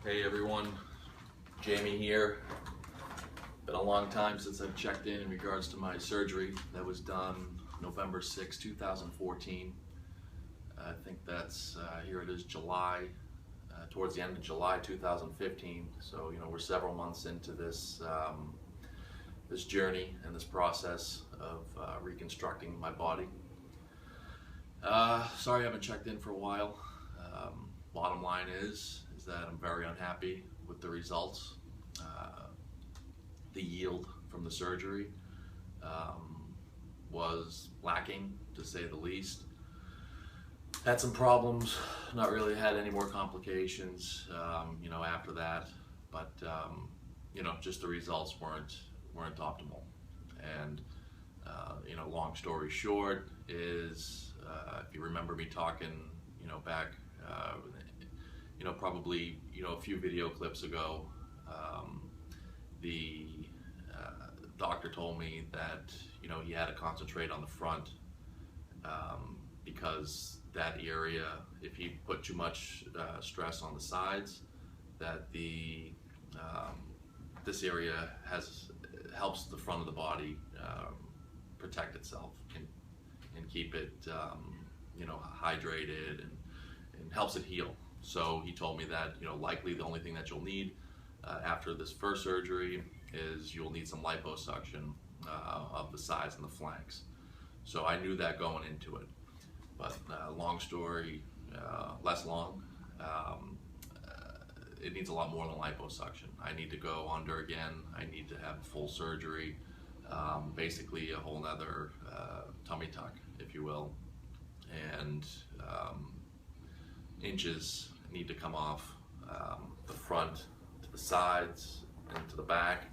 Hey everyone, Jamie here. Been a long time since I've checked in regards to my surgery that was done November 6, 2014. I think that's, here it is July, towards the end of July 2015. So, we're several months into this, this journey and this process of reconstructing my body. Sorry I haven't checked in for a while. Bottom line is that I'm very unhappy with the results. The yield from the surgery was lacking, to say the least. Had some problems, not really had any more complications, after that, but just the results weren't optimal. And long story short is, if you remember me talking, back, probably a few video clips ago, the doctor told me that he had to concentrate on the front, because that area, if he put too much stress on the sides, that this area helps the front of the body protect itself and keep it hydrated and helps it heal. So he told me that likely the only thing that you'll need after this first surgery is you'll need some liposuction of the sides and the flanks. So I knew that going into it, but long story less long, it needs a lot more than liposuction. I need to go under again. I need to have full surgery, basically a whole nother tummy tuck, if you will, and inches need to come off the front to the sides and to the back,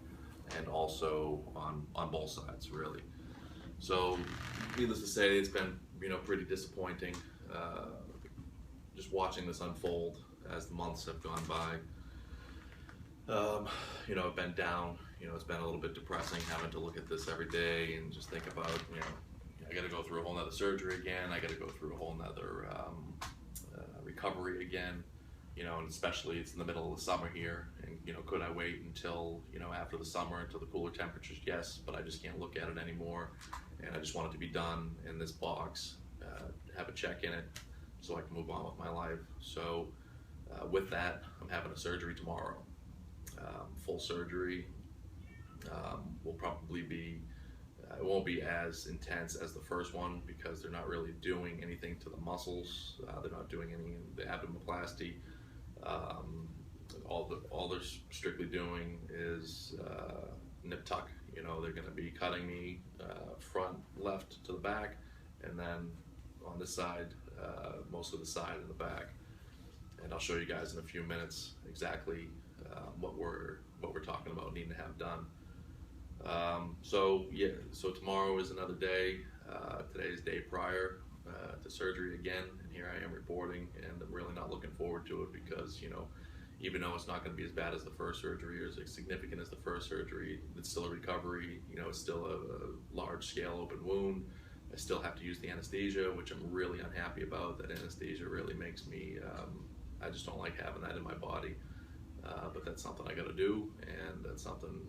and also on both sides, really. So needless to say, it's been pretty disappointing just watching this unfold as the months have gone by. I've been down, it's been a little bit depressing having to look at this every day and just think about, I got to go through a whole nother surgery again. I got to go through a whole nother recovery again, and especially it's in the middle of the summer here. And, could I wait until, after the summer, until the cooler temperatures? Yes, but I just can't look at it anymore. And I just want it to be done in this box, have a check in it so I can move on with my life. So with that, I'm having a surgery tomorrow. Full surgery will probably be, it won't be as intense as the first one because they're not really doing anything to the muscles. They're not doing any of the abdominoplasty. All they're strictly doing is nip tuck. They're going to be cutting me front left to the back, and then on this side, most of the side and the back. And I'll show you guys in a few minutes exactly what we're talking about needing to have done. So tomorrow is another day. Today is day prior to surgery again, and here I am reporting, and I'm really not looking forward to it because even though it's not going to be as bad as the first surgery or as significant as the first surgery, it's still a recovery. It's still a large scale open wound. I still have to use the anesthesia, which I'm really unhappy about. That anesthesia really makes me, I just don't like having that in my body. But that's something I got to do, and that's something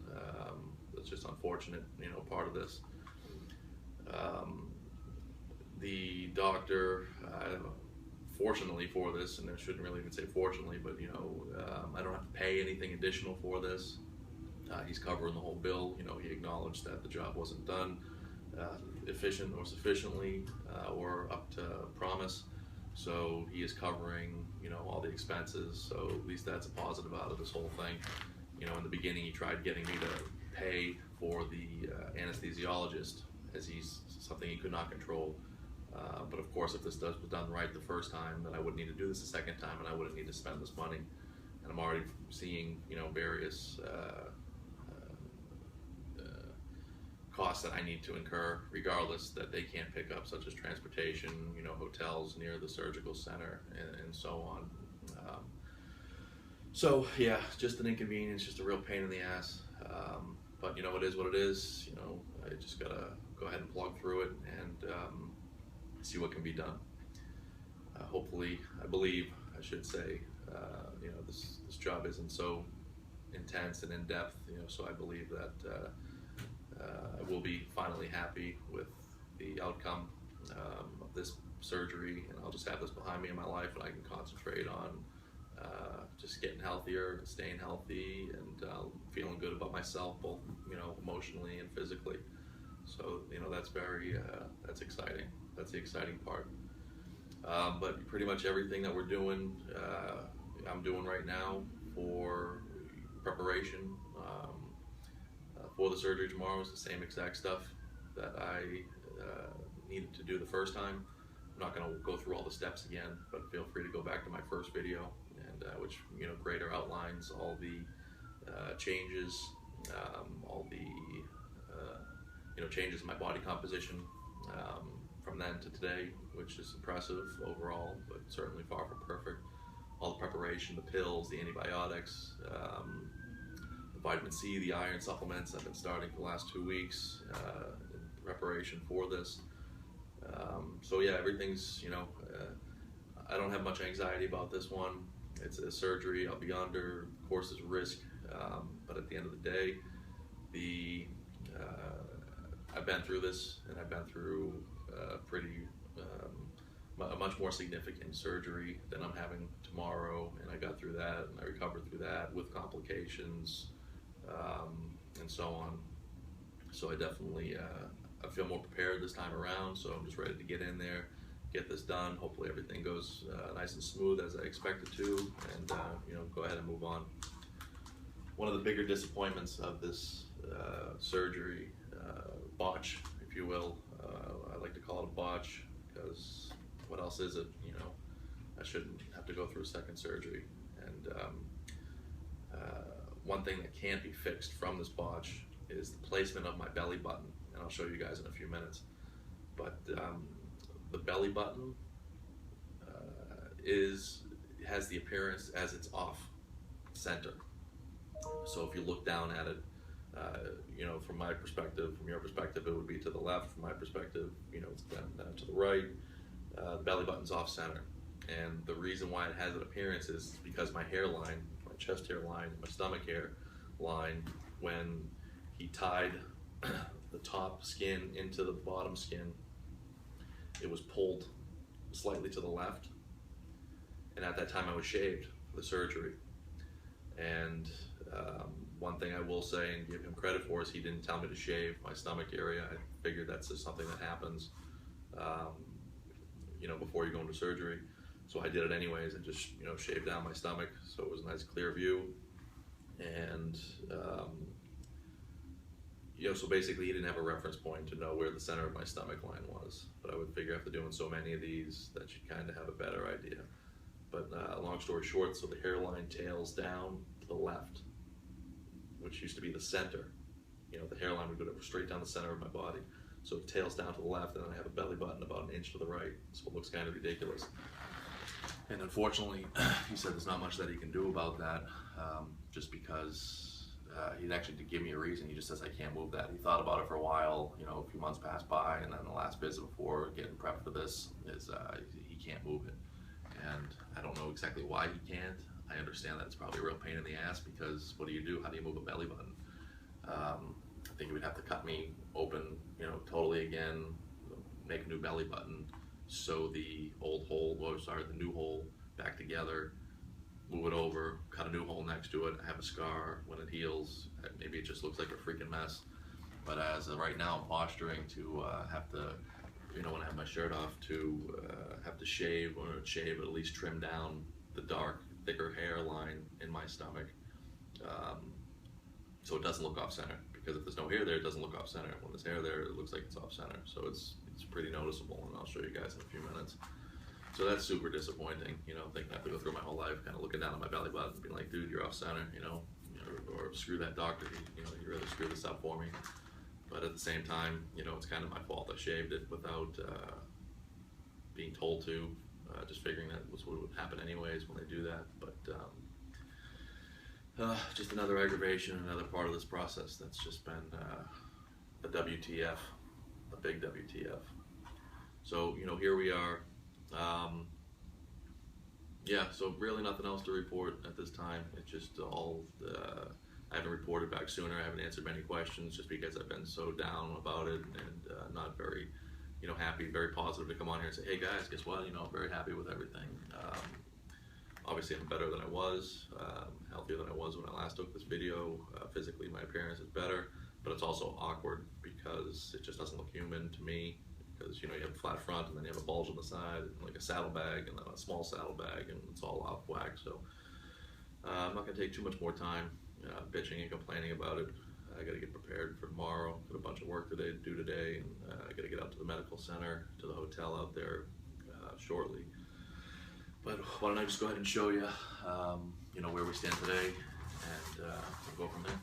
that's just unfortunate, part of this. The doctor, fortunately for this, and I shouldn't really even say fortunately, but I don't have to pay anything additional for this. He's covering the whole bill. He acknowledged that the job wasn't done efficient or sufficiently or up to promise. So he is covering, all the expenses. So at least that's a positive out of this whole thing. In the beginning, he tried getting me to pay for the anesthesiologist, as he's something he could not control. But of course, if this was done right the first time, then I wouldn't need to do this the second time, and I wouldn't need to spend this money. And I'm already seeing, various costs that I need to incur, regardless, that they can't pick up, such as transportation, hotels near the surgical center, and so on. So yeah, just an inconvenience, just a real pain in the ass. But it is what it is. I just gotta go ahead and plug through it and see what can be done. Hopefully, I believe, I should say, this job isn't so intense and in depth, so I believe that I will be finally happy with the outcome of this surgery, and I'll just have this behind me in my life, and I can concentrate on just getting healthier, staying healthy, and feeling good about myself, both emotionally and physically. So that's that's exciting. That's the exciting part. But pretty much everything that we're doing, I'm doing right now for preparation for the surgery tomorrow is the same exact stuff that I needed to do the first time. I'm not going to go through all the steps again, but feel free to go back to my first video, and which greater outlines all the changes, all the changes in my body composition from then to today, which is impressive overall, but certainly far from perfect. All the preparation, the pills, the antibiotics, the vitamin C, the iron supplements I've been starting for the last 2 weeks in preparation for this. So yeah, everything's, I don't have much anxiety about this one. It's a surgery I'll be under, of course there's risk, but at the end of the day, I've been through this, and I've been through a much more significant surgery than I'm having tomorrow, and I got through that, and I recovered through that with complications, and so on. So I definitely, I feel more prepared this time around, so I'm just ready to get in there, get this done. Hopefully everything goes nice and smooth as I expect it to, and go ahead and move on. One of the bigger disappointments of this surgery, botch, if you will, I like to call it a botch, because what else is it? I shouldn't have to go through a second surgery. And one thing that can't be fixed from this botch is the placement of my belly button, and I'll show you guys in a few minutes. But the belly button has the appearance as it's off center. So if you look down at it, from my perspective, from your perspective, it would be to the left. From my perspective, it's then to the right. The belly button's off center, and the reason why it has an appearance is because my hairline, my chest hairline, my stomach hairline, when he tied the top skin into the bottom skin, it was pulled slightly to the left, and at that time I was shaved for the surgery. And one thing I will say and give him credit for is he didn't tell me to shave my stomach area. I figured that's just something that happens, before you go into surgery. So I did it anyways and just, shaved down my stomach, so it was a nice clear view. And, so basically he didn't have a reference point to know where the center of my stomach line was. But I would figure after doing so many of these that you kind of have a better idea. But long story short, so the hairline tails down to the left, which used to be the center. The hairline would go straight down the center of my body. So it tails down to the left, and then I have a belly button about 1 inch to the right. So it looks kind of ridiculous. And unfortunately, he said there's not much that he can do about that, just because he actually did give me a reason. He just says I can't move that. He thought about it for a while, a few months passed by, and then the last visit before getting prepped for this is he can't move it. And I don't know exactly why he can't. I understand that it's probably a real pain in the ass, because what do you do? How do you move a belly button? I think he would have to cut me open, totally again, make a new belly button, sew the old hole, the new hole back together, move it over, cut a new hole next to it, have a scar. When it heals, maybe it just looks like a freaking mess. But as of right now, I'm posturing to have to, when I have my shirt off, to have to shave, or shave, or at least trim down the dark, thicker hairline in my stomach, so it doesn't look off center. Because if there's no hair there, it doesn't look off center. When there's hair there, it looks like it's off center. So it's pretty noticeable, and I'll show you guys in a few minutes. So that's super disappointing, thinking I have to go through my whole life kind of looking down at my belly button and being like, dude, you're off center, or screw that doctor, you really screwed this up for me. But at the same time, it's kind of my fault. I shaved it without being told to, just figuring that was what would happen anyways when they do that. But just another aggravation, another part of this process that's just been a WTF, a big WTF. So, here we are. yeah, so really nothing else to report at this time. It's just all, I haven't reported back sooner. I haven't answered many questions just because I've been so down about it and not very, happy, very positive to come on here and say, hey guys, guess what? I'm very happy with everything. Obviously, I'm better than I was, healthier than I was when I last took this video. Physically, my appearance is better, but it's also awkward because it just doesn't look human to me. Because you have a flat front and then you have a bulge on the side, and like a saddlebag, and then a small saddlebag, and it's all off whack. So I'm not gonna take too much more time bitching and complaining about it. I gotta get prepared for tomorrow. Got a bunch of work to do today, and I gotta get out to the medical center, to the hotel out there shortly. But why don't I just go ahead and show you, where we stand today, and we'll go from there.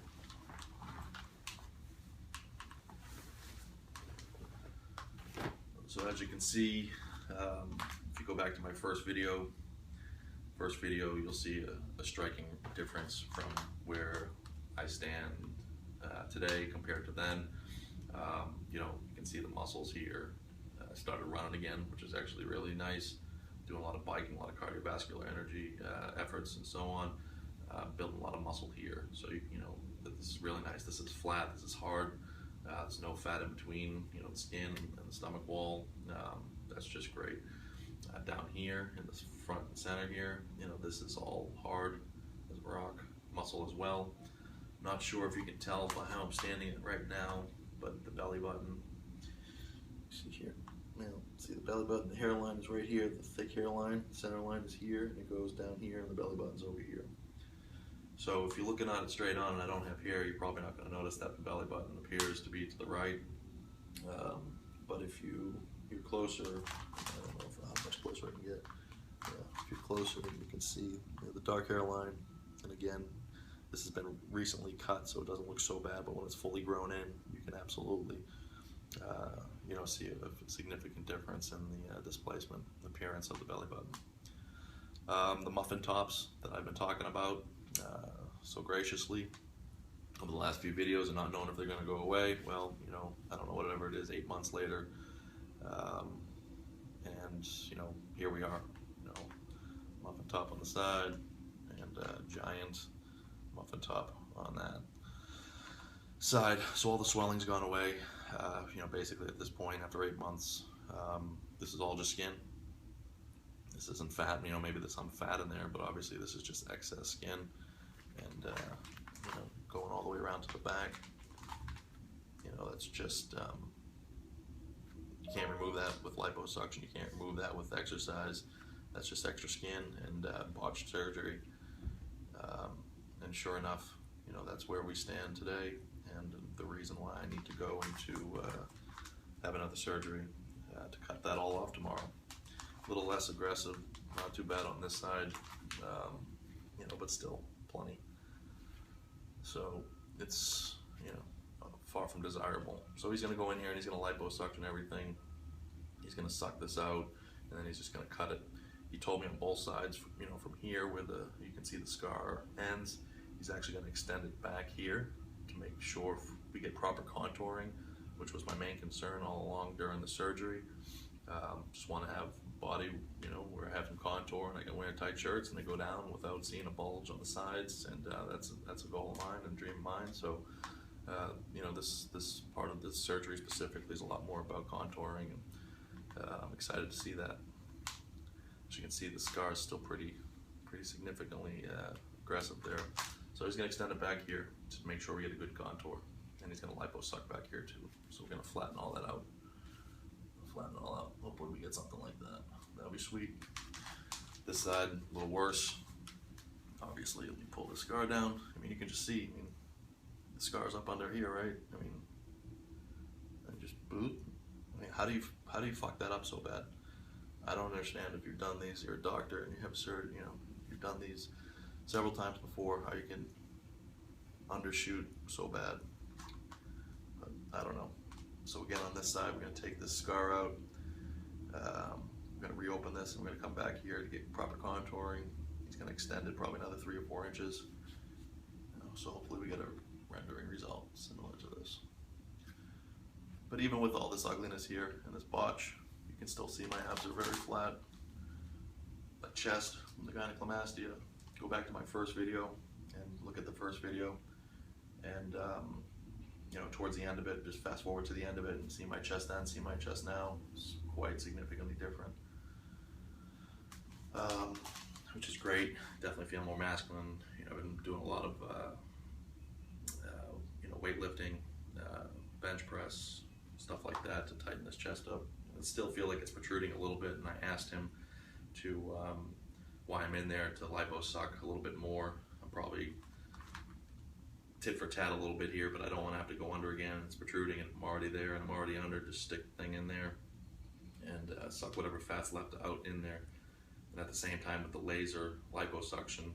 So as you can see, if you go back to my first video, you'll see a striking difference from where I stand today compared to then. You can see the muscles here started running again, which is actually really nice. Doing a lot of biking, a lot of cardiovascular energy efforts and so on. Building a lot of muscle here. So this is really nice. This is flat, this is hard. There's no fat in between, the skin and the stomach wall. That's just great. Down here in the front and center here, this is all hard as rock, muscle as well. Not sure if you can tell by how I'm standing right now, but the belly button, see here, see the belly button, the hairline is right here, the thick hairline, the center line is here, and it goes down here, and the belly button's over here. So if you're looking at it straight on and I don't have hair, you're probably not going to notice that the belly button appears to be to the right. But if you're closer, I don't know how much closer I can get. If you're closer, you can see the dark hairline. And again, this has been recently cut, so it doesn't look so bad. But when it's fully grown in, you can absolutely, see a significant difference in the displacement, appearance of the belly button. The muffin tops that I've been talking about so graciously over the last few videos and not knowing if they're going to go away. Well, I don't know, whatever it is, 8 months later, and here we are. Muffin top on the side and giant muffin top on that side. So all the swelling's gone away. Basically at this point, after 8 months, this is all just skin. This isn't fat, maybe there's some fat in there, but obviously this is just excess skin. And going all the way around to the back, that's just, you can't remove that with liposuction, you can't remove that with exercise. That's just extra skin and botched surgery. And sure enough, that's where we stand today, and the reason why I need to go into have another surgery to cut that all off tomorrow. A little less aggressive, not too bad on this side, but still plenty. So it's, far from desirable. So he's gonna go in here and he's gonna liposuction everything. He's gonna suck this out, and then he's just gonna cut it. He told me on both sides, from here where you can see the scar ends, he's actually gonna extend it back here to make sure we get proper contouring, which was my main concern all along during the surgery. Just want to have body, where I have some contour and I can wear tight shirts and they go down without seeing a bulge on the sides, and that's a goal of mine and a dream of mine. So, this part of this surgery specifically is a lot more about contouring, and I'm excited to see that. As you can see, the scar is still pretty significantly aggressive there. So he's going to extend it back here to make sure we get a good contour, and he's going to liposuck back here too. So we're going to flatten all that out. Flatten it all out. Hopefully we get something like that. That'll be sweet. This side, a little worse. Obviously, if you pull the scar down, you can just see, the scar's up under here, right? And just boot. How do you fuck that up so bad? I don't understand. If you've done these, you're a doctor and you have surgery, you've done these several times before, how you can undershoot so bad. But I don't know. So again, on this side, we're going to take this scar out. We're going to reopen this, and we're going to come back here to get proper contouring. He's going to extend it probably another 3 or 4 inches. So hopefully we get a rendering result similar to this. But even with all this ugliness here and this botch, you can still see my abs are very flat. Like chest from the gynecomastia, go back to my first video and look at the first video, and you know, towards the end of it, just fast forward to the end of it and see my chest then, see my chest now. It's quite significantly different, which is great. Definitely feel more masculine. You know, I've been doing a lot of you know, weightlifting, bench press, stuff like that to tighten this chest up. I still feel like it's protruding a little bit, and I asked him to why I'm in there to lipo suck a little bit more. I'm probably tit for tat a little bit here, but I don't want to have to go under again. It's protruding and I'm already there and I'm already under. Just stick the thing in there and suck whatever fat's left out in there. And at the same time, with the laser liposuction,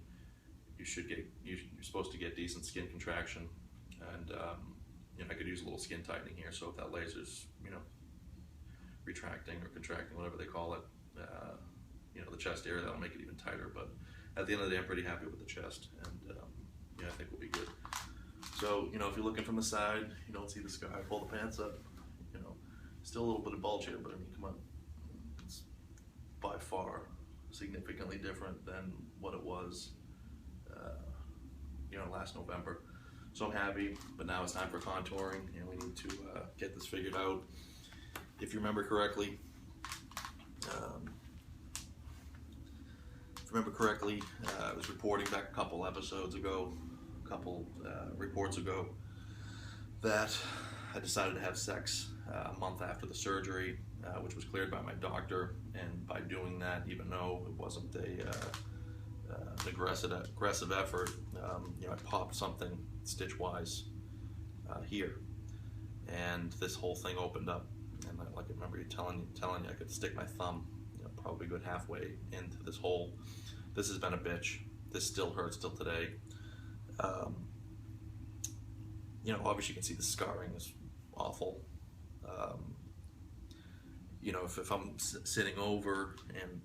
you're supposed to get decent skin contraction, and you know, I could use a little skin tightening here. So if that laser's, you know, retracting or contracting, whatever they call it, you know, the chest area, that'll make it even tighter. But at the end of the day, I'm pretty happy with the chest, and yeah, I think we'll be good. So, you know, if you're looking from the side, you don't see the scar. Pull the pants up, you know, still a little bit of bulge here, but I mean, come on, it's by far significantly different than what it was, you know, last November. So I'm happy, but now it's time for contouring, and we need to get this figured out. If you remember correctly, I was reporting back a couple episodes ago, reports ago, that I decided to have sex a month after the surgery, which was cleared by my doctor. And by doing that, even though it wasn't an aggressive effort, you know, I popped something stitch-wise here, and this whole thing opened up. And I remember you telling you I could stick my thumb, you know, probably a good halfway into this hole. This has been a bitch. This still hurts till today. You know, obviously you can see the scarring is awful. You know, if I'm sitting over and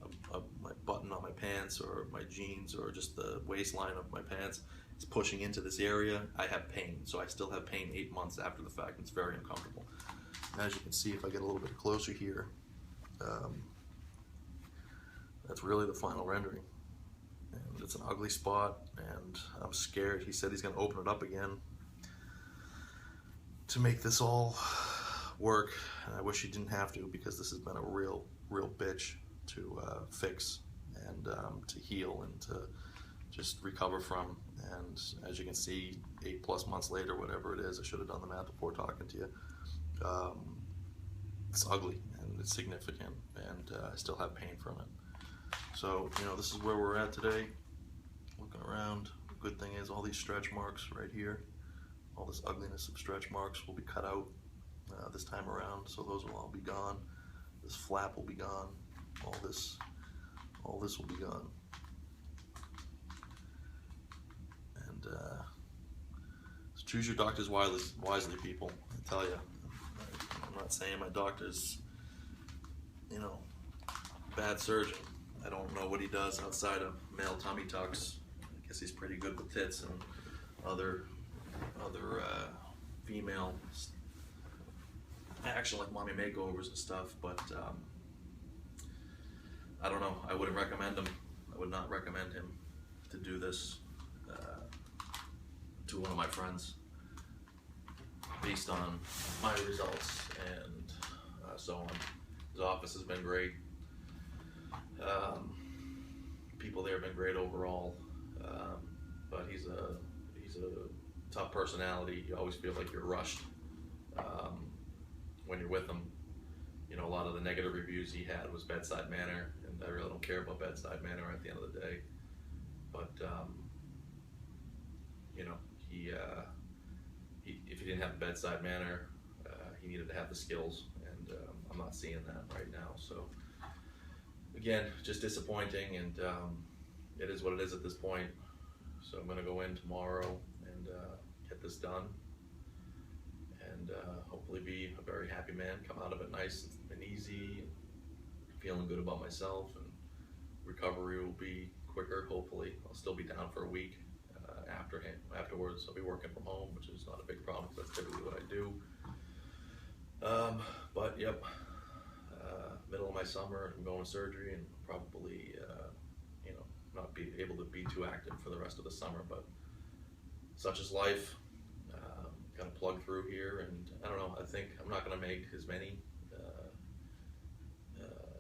my button on my pants or my jeans or just the waistline of my pants is pushing into this area, I have pain. So I still have pain 8 months after the fact, and it's very uncomfortable. As you can see, if I get a little bit closer here, that's really the final rendering. And it's an ugly spot, and I'm scared. He said he's going to open it up again to make this all work. And I wish he didn't have to, because this has been a real bitch to fix and to heal and to just recover from. And as you can see, 8+ months later, whatever it is, I should have done the math before talking to you. It's ugly and it's significant, and I still have pain from it. So, you know, this is where we're at today. Looking around, the good thing is all these stretch marks right here, all this ugliness of stretch marks will be cut out this time around, so those will all be gone. This flap will be gone. All this will be gone. And so choose your doctors wisely, people. I tell you, I'm not saying my doctor's, you know, bad surgeon. I don't know what he does outside of male tummy tucks. I guess he's pretty good with tits and other female action, like mommy makeovers and stuff, but I don't know. I wouldn't recommend him. I would not recommend him to do this to one of my friends based on my results and so on. His office has been great. People there have been great overall, but he's a tough personality. You always feel like you're rushed when you're with him. You know, a lot of the negative reviews he had was bedside manner, and I really don't care about bedside manner at the end of the day. But you know, he if he didn't have the bedside manner, he needed to have the skills, and I'm not seeing that right now. So again, just disappointing, and it is what it is at this point. So I'm going to go in tomorrow and get this done, and hopefully be a very happy man, come out of it nice and easy, and feeling good about myself, and recovery will be quicker, hopefully. I'll still be down for a week afterwards. I'll be working from home, which is not a big problem because that's typically what I do. But yep, middle of my summer, I'm going to surgery, and probably not be able to be too active for the rest of the summer, but such is life. Got to plug through here, and I don't know, I think I'm not going to make as many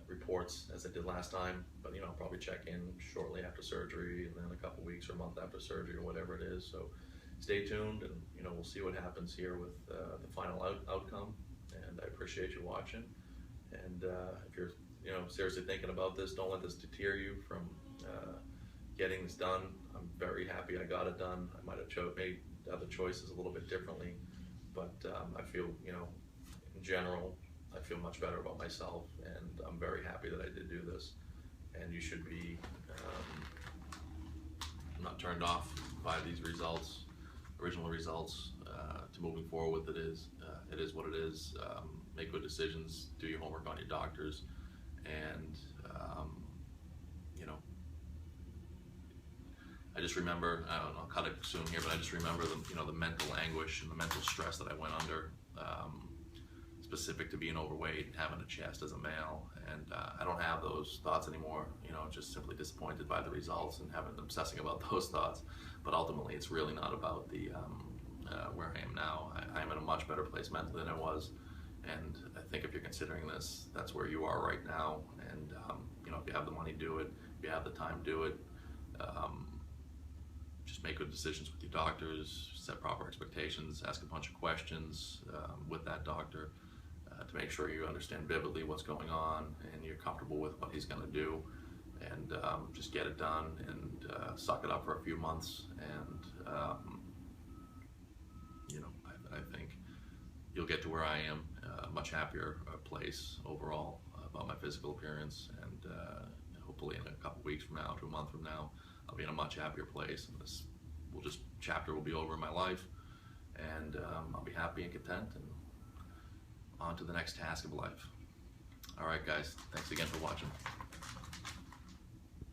reports as I did last time, but I'll probably check in shortly after surgery, and then a couple weeks or a month after surgery, or whatever it is. So stay tuned, and we'll see what happens here with the final outcome. And I appreciate you watching. And if you're seriously thinking about this, don't let this deter you from getting this done. I'm very happy I got it done. I might have made other choices a little bit differently, but I feel, in general, I feel much better about myself, and I'm very happy that I did do this. And you should be not turned off by these results, original results, to moving forward with it is what it is. Make good decisions, do your homework on your doctors, and I just remember, I'll cut it soon here, but I just remember the mental anguish and the mental stress that I went under, specific to being overweight, having a chest as a male, and I don't have those thoughts anymore. Just simply disappointed by the results and having obsessing about those thoughts. But ultimately, it's really not about the where I am now. I am in a much better place mentally than I was, and I think if you're considering this, that's where you are right now. And if you have the money, do it. If you have the time, do it. Just make good decisions with your doctors, set proper expectations, ask a bunch of questions with that doctor to make sure you understand vividly what's going on and you're comfortable with what he's going to do, and just get it done and suck it up for a few months. And I think you'll get to where I am, a much happier place overall about my physical appearance, and hopefully in a couple weeks from now to a month from now, I'll be in a much happier place, and this chapter will be over in my life, and I'll be happy and content, and on to the next task of life. All right, guys, thanks again for watching.